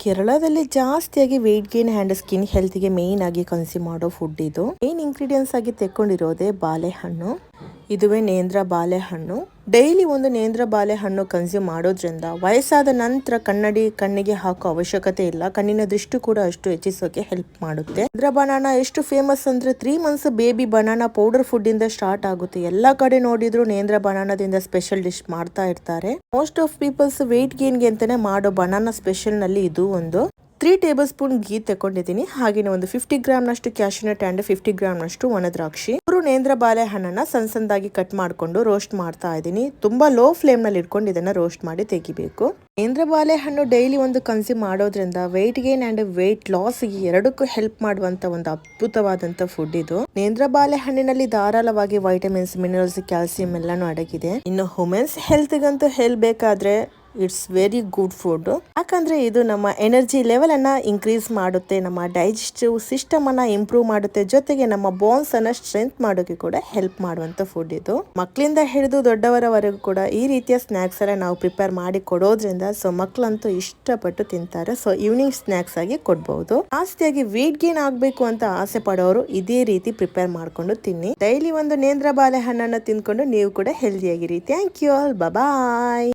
ಕೇರಳದಲ್ಲಿ ಜಾಸ್ತಿಯಾಗಿ weight gain and skin ಹೆಲ್ತ್ಗೆ ಮೇನ್ ಆಗಿ ಕನ್ಸ್ಯೂಮ್ ಮಾಡೋ ಫುಡ್ ಇದು. ಮೇನ್ ಇಂಗ್ರೀಡಿಯೆಂಟ್ಸ್ ಆಗಿ ತೆಕ್ಕೊಂಡಿರೋದೇ ಬಾಳೆಹಣ್ಣು. ಇದುವೇ ನೇಂದ್ರ ಬಾಳೆಹಣ್ಣು. ಡೈಲಿ ಒಂದು ನೇಂದ್ರ ಬಾಳೆಹಣ್ಣು ಕನ್ಸ್ಯೂಮ್ ಮಾಡೋದ್ರಿಂದ ವಯಸ್ಸಾದ ನಂತರ ಕಣ್ಣಿಗೆ ಹಾಕೋ ಅವಶ್ಯಕತೆ ಇಲ್ಲ. ಕಣ್ಣಿನ ದೃಷ್ಟಿ ಕೂಡ ಅಷ್ಟು ಹೆಚ್ಚಿಸೋಕೆ ಹೆಲ್ಪ್ ಮಾಡುತ್ತೆ. ನೇಂದ್ರ ಬನಾನಾ ಎಷ್ಟು ಫೇಮಸ್ ಅಂದ್ರೆ 3 months baby banana powder food ಇಂದ ಸ್ಟಾರ್ಟ್ ಆಗುತ್ತೆ. ಎಲ್ಲಾ ಕಡೆ ನೋಡಿದ್ರು ನೇಂದ್ರ ಬನಾನಾದಿಂದ ಸ್ಪೆಷಲ್ ಡಿಶ್ ಮಾಡ್ತಾ ಇರ್ತಾರೆ. ಮೋಸ್ಟ್ ಆಫ್ ಪೀಪಲ್ಸ್ ವೇಟ್ ಗೇನ್ಗೆ ಅಂತಾನೆ ಮಾಡೋ ಬನಾನಾ ಸ್ಪೆಷಲ್ ನಲ್ಲಿ ಇದು ಒಂದು. 3 ಟೇಬಲ್ ಸ್ಪೂನ್ ಗೀ ತಗೊಂಡಿದ್ದೀನಿ. ಹಾಗೇನೆ ಒಂದು 50 ಗ್ರಾಮ್ ನಷ್ಟು ಕ್ಯಾಶ್ಯೂನಟ್ ಅಂಡ್ 50 ಗ್ರಾಮ್ ನಷ್ಟು ಒಣ ದ್ರಾಕ್ಷಿ. ನೇಂದ್ರ ಬಾಳೆಹಣ್ಣನ್ನ ಸಣ್ಣದಾಗಿ ಕಟ್ ಮಾಡ್ಕೊಂಡು ರೋಸ್ಟ್ ಮಾಡ್ತಾ ಇದ್ದೀನಿ. ತುಂಬಾ ಲೋ ಫ್ಲೇಮ್ ನಲ್ಲಿ ಇಟ್ಕೊಂಡು ಇದನ್ನ ರೋಸ್ಟ್ ಮಾಡಿ ತೆಗಿಬೇಕು. ನೇಂದ್ರ ಬಾಳೆಹಣ್ಣು ಡೈಲಿ ಒಂದು ಕನ್ಸ್ಯೂಮ್ ಮಾಡೋದ್ರಿಂದ wait gain and weight loss ಎರಡಕ್ಕೂ ಹೆಲ್ಪ್ ಮಾಡುವಂತ ಒಂದು ಅದ್ಭುತವಾದಂತ ಫುಡ್ ಇದು. ನೇಂದ್ರ ಬಾಳೆಹಣ್ಣಿನಲ್ಲಿ ಧಾರಾಳವಾಗಿ ವೈಟಮಿನ್ಸ್, ಮಿನರಲ್ಸ್, ಕ್ಯಾಲ್ಸಿಯಂ ಎಲ್ಲಾನು ಅಡಗಿದೆ. ಇನ್ನು ವುಮೆನ್ಸ್ ಹೆಲ್ತ್ ಗಂತೂ ಹೇಳ್ಬೇಕಾದ್ರೆ ಇಟ್ಸ್ ವೆರಿ ಗುಡ್ ಫುಡ್. ಯಾಕಂದ್ರೆ ಇದು ನಮ್ಮ ಎನರ್ಜಿ ಲೆವೆಲ್ ಅನ್ನ ಇನ್ಕ್ರೀಸ್ ಮಾಡುತ್ತೆ, ನಮ್ಮ ಡೈಜೆಸ್ಟಿವ್ ಸಿಸ್ಟಮ್ ಅನ್ನ ಇಂಪ್ರೂವ್ ಮಾಡುತ್ತೆ, ಜೊತೆಗೆ ನಮ್ಮ ಬೋನ್ಸ್ ಅನ್ನ ಸ್ಟ್ರೆಂತ್ ಮಾಡೋಕೆ ಕೂಡ ಹೆಲ್ಪ್ ಮಾಡುವಂತ ಫುಡ್ ಇದು. ಮಕ್ಕಳಿಂದ ಹಿಡಿದು ದೊಡ್ಡವರವರೆಗೂ ಕೂಡ ಈ ರೀತಿಯ ಸ್ನಾಕ್ಸ್ ಎಲ್ಲ ನಾವು ಪ್ರಿಪೇರ್ ಮಾಡಿ ಕೊಡೋದ್ರಿಂದ ಸೊ ಮಕ್ಕಳಂತೂ ಇಷ್ಟಪಟ್ಟು ತಿಂತಾರೆ. ಸೊ ಈವ್ನಿಂಗ್ ಸ್ನಾಕ್ಸ್ ಆಗಿ ಕೊಡ್ಬಹುದು. ಜಾಸ್ತಿಯಾಗಿ ವೇಟ್ ಗೇನ್ ಆಗ್ಬೇಕು ಅಂತ ಆಸೆ ಪಡೋರು ಇದೇ ರೀತಿ ಪ್ರಿಪೇರ್ ಮಾಡ್ಕೊಂಡು ತಿನ್ನಿ. ಡೈಲಿ ಒಂದು ನೇಂದ್ರ ಬಾಳೆಹಣ್ಣನ್ನ ತಿನ್ಕೊಂಡು ನೀವು ಕೂಡ ಹೆಲ್ದಿ ಆಗಿರಿ. Thank you all. ಬಾಯ್.